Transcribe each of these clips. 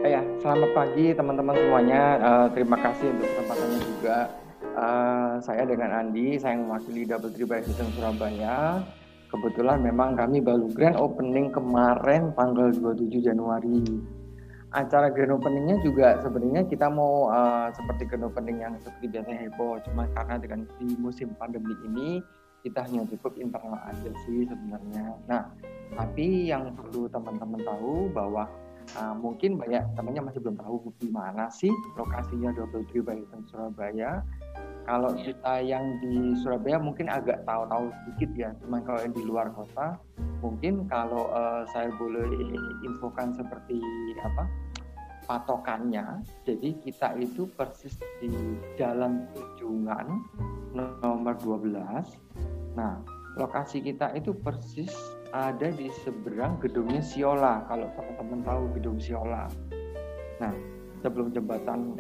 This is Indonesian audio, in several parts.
Ya, selamat pagi teman-teman semuanya. Terima kasih untuk kesempatannya juga. Saya dengan Andi, saya mewakili Double Tree by Hilton Surabaya. Kebetulan memang kami baru grand opening kemarin tanggal 27 Januari. Acara grand openingnya juga sebenarnya kita mau seperti grand opening yang seperti biasanya heboh. Cuma karena dengan di musim pandemi ini, kita hanya cukup internal aja sih sebenarnya. Nah, tapi yang perlu teman-teman tahu bahwa mungkin banyak temannya masih belum tahu di mana sih lokasinya Double Tree by Hilton Surabaya. Kalau kita yang di Surabaya mungkin agak tahu-tahu sedikit ya, cuman kalau yang di luar kota mungkin kalau saya boleh infokan seperti apa patokannya. Jadi kita itu persis di Jalan Tunjungan nomor 12. Nah, lokasi kita itu persis ada di seberang gedungnya Siola, kalau teman-teman tahu gedung Siola. Nah, sebelum jembatan,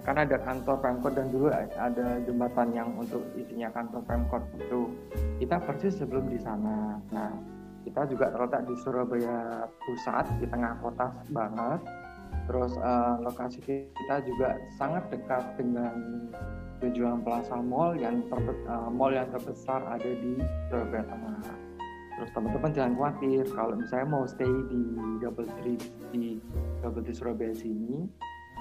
kan ada kantor Pemkot dan dulu ada jembatan yang untuk isinya kantor Pemkot itu. Kita persis sebelum di sana. Nah, kita juga terletak di Surabaya Pusat, di tengah kota banget. Terus lokasi kita juga sangat dekat dengan Tunjungan Plaza Mall yang terbesar ada di Surabaya Tengah. Terus teman-teman jangan khawatir kalau misalnya mau stay di Double Tree Surabaya sini,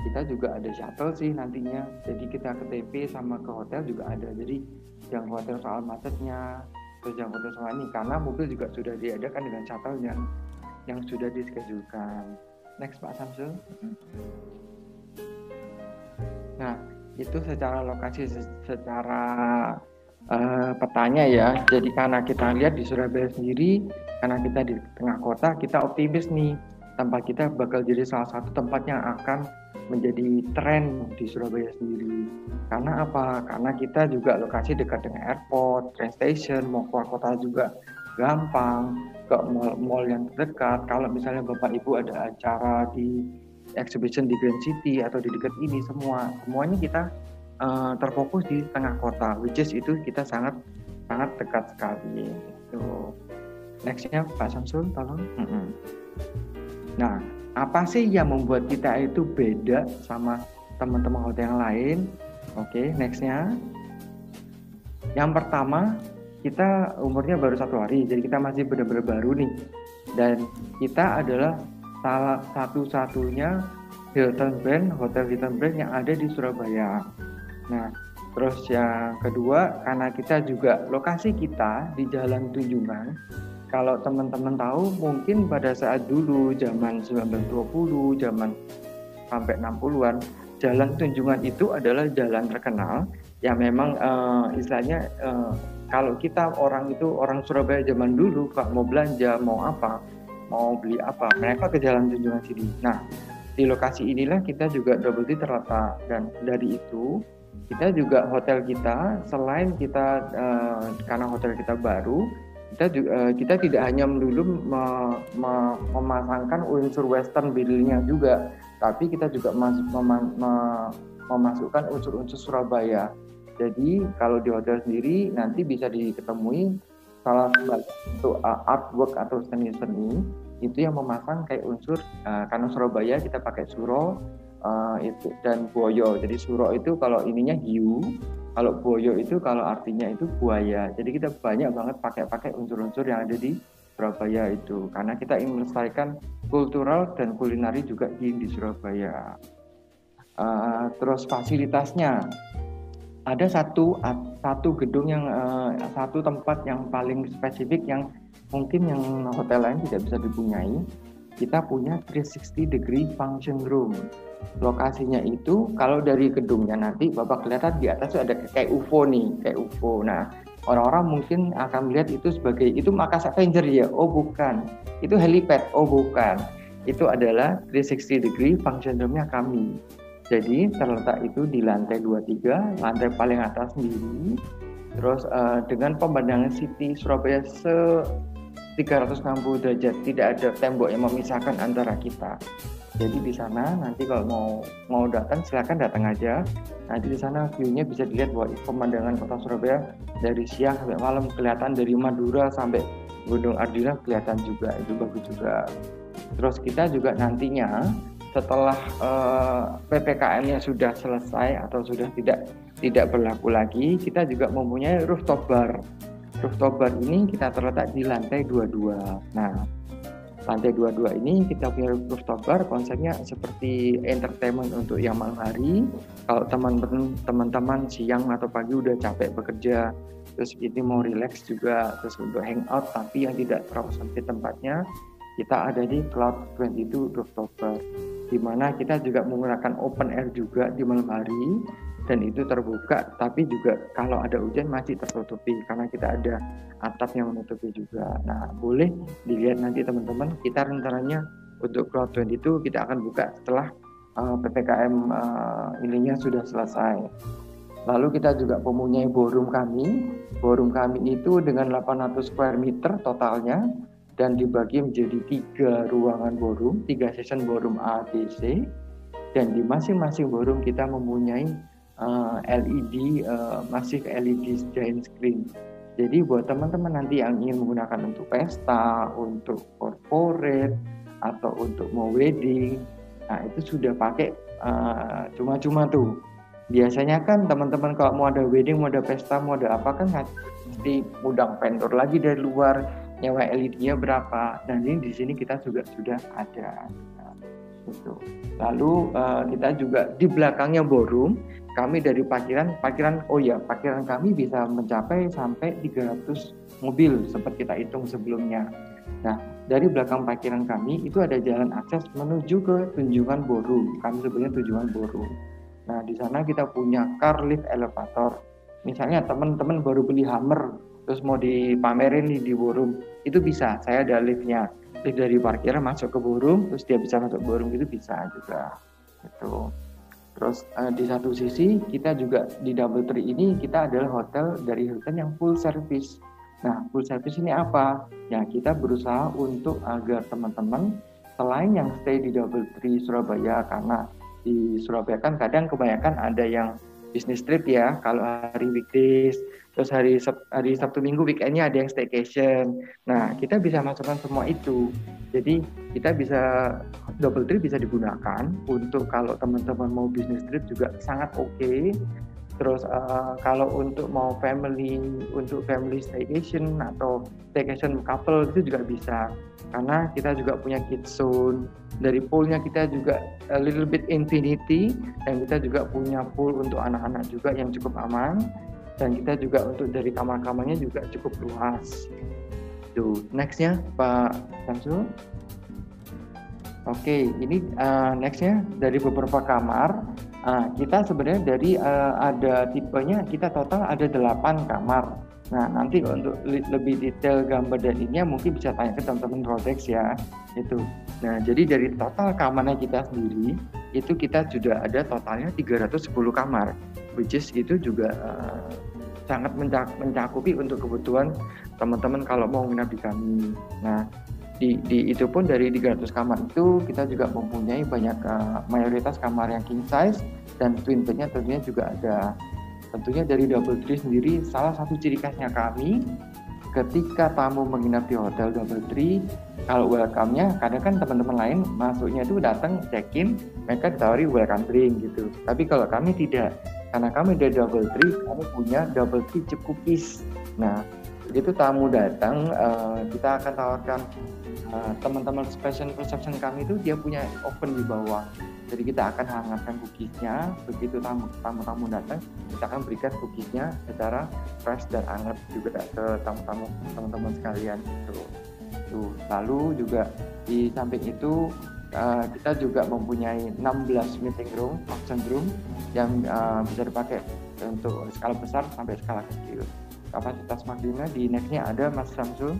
kita juga ada shuttle sih nantinya. Jadi kita ke TP sama ke hotel juga ada. Jadi jangan khawatir soal macetnya, terus jangan khawatir soal ini karena mobil juga sudah diadakan dengan shuttle yang sudah dischedule-kan. Next Pak Samsul. Nah, itu secara lokasi, secara petanya ya. Jadi karena kita lihat di Surabaya sendiri, karena kita di tengah kota, kita optimis nih tempat kita bakal jadi salah satu tempat yang akan menjadi tren di Surabaya sendiri. Karena apa? Karena kita juga lokasi dekat dengan airport, train station, mau keluar kota juga gampang, ke mall yang terdekat. Kalau misalnya Bapak Ibu ada acara di exhibition di Grand City atau di dekat ini, semuanya kita terfokus di tengah kota, which is itu kita sangat dekat sekali. Itu. Nextnya Pak Samsul, tolong. Nah, apa sih yang membuat kita itu beda sama teman-teman hotel yang lain? Oke, nextnya. Yang pertama, kita umurnya baru 1 hari, jadi kita masih benar-benar baru nih. Dan kita adalah salah satu-satunya hotel Hilton brand yang ada di Surabaya. Nah, terus yang kedua, karena kita juga lokasi kita di Jalan Tunjungan. Kalau teman-teman tahu, mungkin pada saat dulu zaman 1920, zaman sampai 60-an, Jalan Tunjungan itu adalah jalan terkenal yang memang istilahnya kalau kita orang Surabaya zaman dulu Pak mau belanja, mau apa, mau beli apa, mereka ke Jalan Tunjungan sini. Nah, di lokasi inilah kita juga Double Tree terletak, dan dari itu kita juga hotel kita selain kita karena hotel kita baru, kita tidak hanya dulu memasangkan unsur Western Billnya juga, tapi kita juga memasukkan unsur-unsur Surabaya. Jadi kalau di hotel sendiri nanti bisa diketemui salah satu artwork atau seni-seni itu yang memasang kayak unsur karena Surabaya kita pakai suro itu dan boyo. Jadi suro itu kalau ininya hiu, kalau boyo itu kalau artinya itu buaya. Jadi kita banyak banget pakai unsur-unsur yang ada di Surabaya itu karena kita ingin melestarikan kultural dan kulinari juga di Surabaya. Terus fasilitasnya ada satu gedung yang satu tempat yang paling spesifik yang mungkin yang hotel lain tidak bisa dipunyai. Kita punya 360 degree function room. Lokasinya itu kalau dari gedungnya nanti Bapak kelihatan di atas itu ada kayak UFO nih, kayak UFO. Nah, orang-orang mungkin akan melihat itu sebagai itu Makassar Avenger ya. Oh, bukan. Itu helipad. Oh, bukan. Itu adalah 360 degree function room-nya kami. Jadi terletak itu di lantai 23, lantai paling atas sendiri. Terus dengan pemandangan City Surabaya 360 derajat, tidak ada tembok yang memisahkan antara kita. Jadi di sana nanti kalau mau datang silakan datang aja. Nanti di sana view-nya bisa dilihat bahwa pemandangan kota Surabaya dari siang sampai malam kelihatan, dari Madura sampai Gunung Ardila kelihatan juga, itu bagus juga. Terus kita juga nantinya setelah PPKM-nya sudah selesai atau sudah tidak berlaku lagi, kita juga mempunyai rooftop bar. Rooftop bar ini kita terletak di lantai 22. Nah, lantai 22 ini kita punya rooftop bar, konsepnya seperti entertainment untuk yang malam hari. Kalau teman-teman siang atau pagi udah capek bekerja, terus ini mau relax juga, terus untuk hangout tapi yang tidak terlalu sempit tempatnya, kita ada di Cloud 22 Rooftop Bar, di mana kita juga menggunakan open air juga di malam hari, dan itu terbuka, tapi juga kalau ada hujan masih tertutupi karena kita ada atap yang menutupi juga. Nah, boleh dilihat nanti teman-teman, kita rencananya untuk Cloud 22 kita akan buka setelah PPKM ininya sudah selesai. Lalu kita juga mempunyai ballroom kami. Ballroom kami itu dengan 800 square meter totalnya, dan dibagi menjadi 3 ruangan ballroom, 3 session ballroom A, B, C, dan di masing-masing ballroom kita mempunyai LED, massive LED giant screen. Jadi buat teman-teman nanti yang ingin menggunakan untuk pesta, untuk corporate, atau untuk mau wedding, nah itu sudah pakai cuma-cuma tuh. Biasanya kan teman-teman kalau mau ada wedding, mau ada pesta, mau ada apa kan mesti ngundang vendor lagi dari luar, nyewa LED-nya berapa, dan ini di sini kita juga sudah ada. Gitu. Lalu kita juga di belakangnya ballroom, kami dari parkiran kami bisa mencapai sampai 300 mobil sempat kita hitung sebelumnya. Nah, dari belakang parkiran kami itu ada jalan akses menuju ke Tunjungan Ballroom. Kami sebutnya Tunjungan Ballroom. Nah, di sana kita punya car lift elevator. Misalnya teman-teman baru beli Hummer, terus mau dipamerin nih di ballroom, itu bisa, saya ada liftnya. Lift dari parkiran masuk ke ballroom, terus dia bisa masuk ballroom, itu bisa juga. Gitu. Terus di satu sisi kita juga di DoubleTree ini kita adalah hotel dari Hilton yang full service. Nah, full service ini apa? Ya, kita berusaha untuk agar teman-teman selain yang stay di DoubleTree Surabaya, karena di Surabaya kan kadang kebanyakan ada yang business trip ya, kalau hari weekdays, terus hari Sabtu Minggu weekendnya ada yang staycation. Nah, kita bisa masukkan semua itu. Jadi kita bisa DoubleTree bisa digunakan untuk kalau teman-teman mau business trip juga sangat oke. Terus kalau untuk mau untuk family staycation atau staycation couple itu juga bisa, karena kita juga punya kids zone. Dari poolnya kita juga a little bit infinity, dan kita juga punya pool untuk anak-anak juga yang cukup aman, dan kita juga untuk dari kamar-kamarnya juga cukup luas. Tuh, nextnya Pak Samsul. Oke, ini nextnya dari beberapa kamar. Kita sebenarnya dari ada tipenya, kita total ada 8 kamar. Nah, nanti untuk lebih detail gambar dan ininya mungkin bisa tanya ke teman-teman Rodex ya. Itu. Nah, jadi dari total kamarnya kita sendiri, itu kita sudah ada totalnya 310 kamar. Which is itu juga sangat mencakupi untuk kebutuhan teman-teman kalau mau menginap di kami. Nah, di itu pun dari 300 kamar itu kita juga mempunyai banyak mayoritas kamar yang king size, dan twin bednya tentunya juga ada. Tentunya dari DoubleTree sendiri, salah satu ciri khasnya kami ketika tamu menginap di hotel DoubleTree, kalau welcome-nya kadang kan teman-teman lain masuknya itu datang check-in, mereka ditawari welcome drink gitu. Tapi kalau kami tidak, karena kami dari DoubleTree, kami punya DoubleTree chip cookies. Nah, begitu tamu datang, kita akan tawarkan teman-teman special reception kami itu dia punya oven di bawah. Jadi kita akan hangatkan cookiesnya, begitu tamu-tamu datang, kita akan berikan cookiesnya secara fresh dan hangat juga ke tamu-tamu teman-teman sekalian itu. Lalu juga di samping itu kita juga mempunyai 16 meeting room, function room yang bisa dipakai untuk skala besar sampai skala kecil. Kapasitas maksimalnya di nextnya ada Mas Samsul.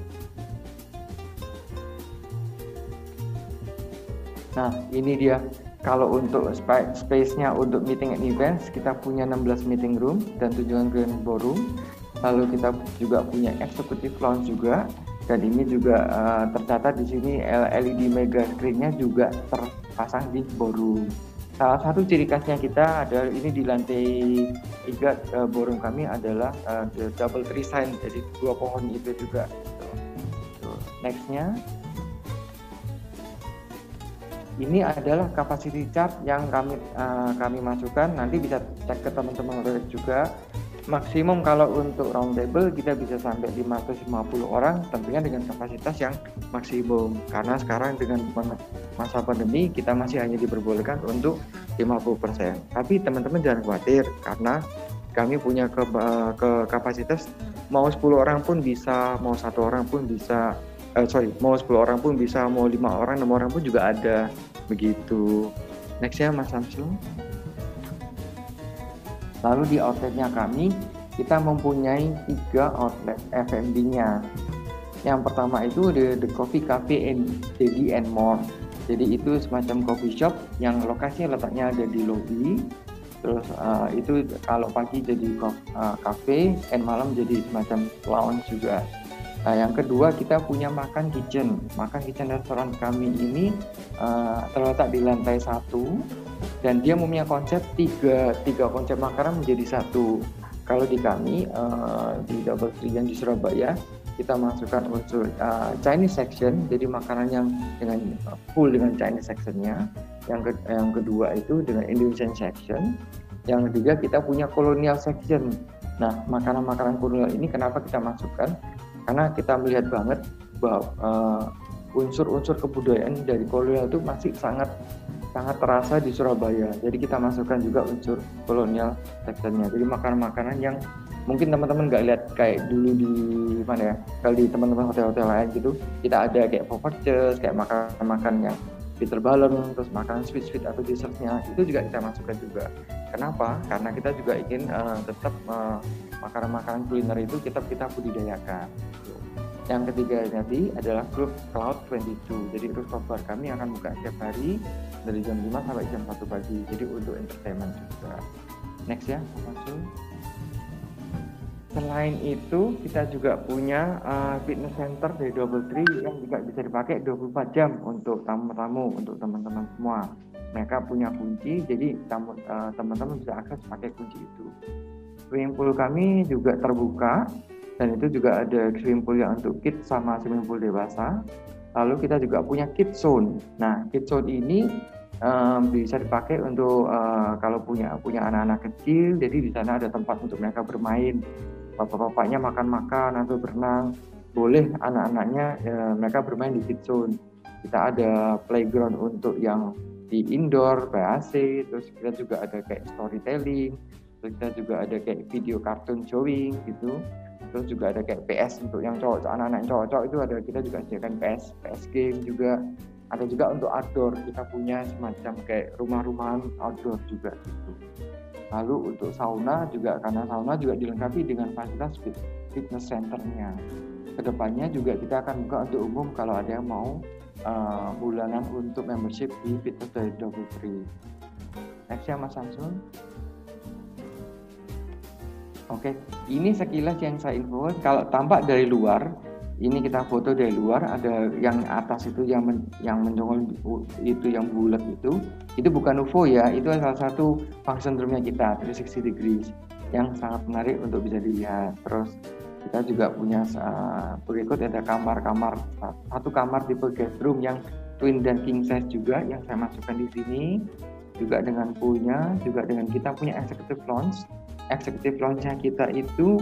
Nah, ini dia. Kalau untuk space-nya untuk meeting and events, kita punya 16 meeting room dan 7 grand ballroom. Lalu kita juga punya executive lounge juga, dan ini juga tercatat di sini LED mega screen-nya juga terpasang di ballroom. Salah satu ciri khasnya kita adalah ini di lantai 3 ballroom kami adalah DoubleTree sign, jadi 2 pohon itu juga. Nextnya. Ini adalah capacity chart yang kami masukkan. Nanti bisa cek ke teman-teman Rodex juga. Maksimum kalau untuk round table kita bisa sampai 550 orang, tentunya dengan kapasitas yang maksimum. Karena sekarang dengan masa pandemi kita masih hanya diperbolehkan untuk 50%. Tapi teman-teman jangan khawatir, karena kami punya kapasitas mau 10 orang pun bisa, mau 1 orang pun bisa. Mau 10 orang pun bisa, mau 5 orang, 6 orang pun juga ada, begitu. Next ya Mas Samsul. Lalu di outletnya kami, kita mempunyai 3 outlet F&B-nya. Yang pertama itu The Coffee Cafe and Daily and More. Jadi itu semacam coffee shop yang lokasinya letaknya ada di lobby. Terus itu kalau pagi jadi cafe, and malam jadi semacam lounge juga. Nah, yang kedua kita punya makan kitchen. Makan kitchen restoran kami ini terletak di lantai 1 dan dia mempunyai konsep tiga konsep makanan menjadi satu. Kalau di kami di Double Tree yang di Surabaya kita masukkan unsur Chinese section, jadi makanan yang dengan full dengan Chinese sectionnya. Yang kedua itu dengan Indonesian section. Yang ketiga kita punya colonial section. Nah, makanan-makanan kolonial ini kenapa kita masukkan? Karena kita melihat banget bahwa unsur-unsur kebudayaan dari kolonial itu masih sangat terasa di Surabaya. Jadi kita masukkan juga unsur kolonial sectionnya. Jadi makanan-makanan yang mungkin teman-teman nggak lihat kayak dulu di mana ya, kalau di teman-teman hotel-hotel lain gitu, kita ada kayak poffertjes, kayak makan-makan yang bitter balloon, terus makan sweet atau dessertnya, itu juga kita masukkan juga. Kenapa? Karena kita juga ingin tetap makanan-makanan kuliner itu kita budidayakan. Yang ketiga tadi adalah Grup Cloud 22. Jadi rooftop bar kami akan buka setiap hari dari jam 5 sampai jam 1 pagi. Jadi untuk entertainment juga. Next ya, langsung. Selain itu kita juga punya fitness center dari Double Tree yang juga bisa dipakai 24 jam untuk tamu-tamu, untuk teman-teman semua. Mereka punya kunci, jadi teman-teman bisa akses pakai kunci itu. Swimming pool kami juga terbuka, dan itu juga ada swimming pool yang untuk kids sama swimming pool dewasa. Lalu kita juga punya kids zone. Nah, kids zone ini bisa dipakai untuk kalau punya anak-anak kecil, jadi di sana ada tempat untuk mereka bermain. Bapak-bapaknya makan-makan atau berenang, boleh anak-anaknya mereka bermain di kids zone. Kita ada playground untuk yang di indoor, PAC, terus kita juga ada kayak storytelling, terus kita juga ada kayak video cartoon showing gitu. Terus juga ada kayak PS untuk yang cowok, anak-anak yang cowok itu ada, kita juga sediakan PS game juga. Ada juga untuk outdoor, kita punya semacam kayak rumah-rumahan outdoor juga gitu. Lalu untuk sauna juga, karena sauna juga dilengkapi dengan fasilitas fitness centernya. Kedepannya juga kita akan buka untuk umum kalau ada yang mau bulanan untuk membership di fitness dari Double Tree. Next ya Mas Samsul. Oke, ini sekilas yang saya info. Kalau tampak dari luar, ini kita foto dari luar, ada yang atas itu yang menjongol itu yang bulat itu bukan UFO ya, itu salah satu function room-nya kita 360 degrees yang sangat menarik untuk bisa dilihat. Terus kita juga punya berikut ada kamar-kamar, satu kamar tipe guest room yang twin dan king size juga yang saya masukkan di sini, juga dengan poolnya, juga dengan kita punya executive lounge. Executive lounge-nya kita itu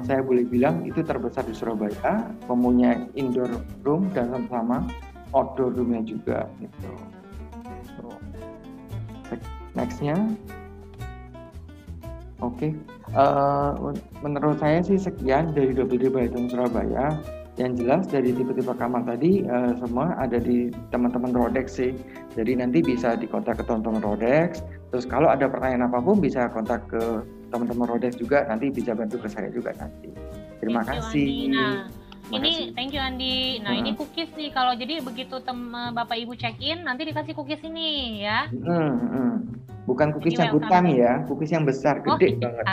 saya boleh bilang itu terbesar di Surabaya, mempunyai indoor room dan sama outdoor room-nya juga gitu. Next-nya. Oke. Menurut saya sih sekian dari Double Tree Baiton Surabaya. Yang jelas dari tipe-tipe kamar tadi semua ada di teman-teman Rodex sih. Jadi nanti bisa dikontak ke teman-teman Rodex. Terus kalau ada pertanyaan apapun bisa kontak ke teman-teman Rodex juga. Nanti bisa bantu ke saya juga nanti. Terima kasih. Ini thank you Andi. Nah ini cookies nih. Kalau jadi begitu Bapak Ibu check in nanti dikasih cookies ini ya. Bukan cookies yang kutang ya, cookies yang besar, gede banget.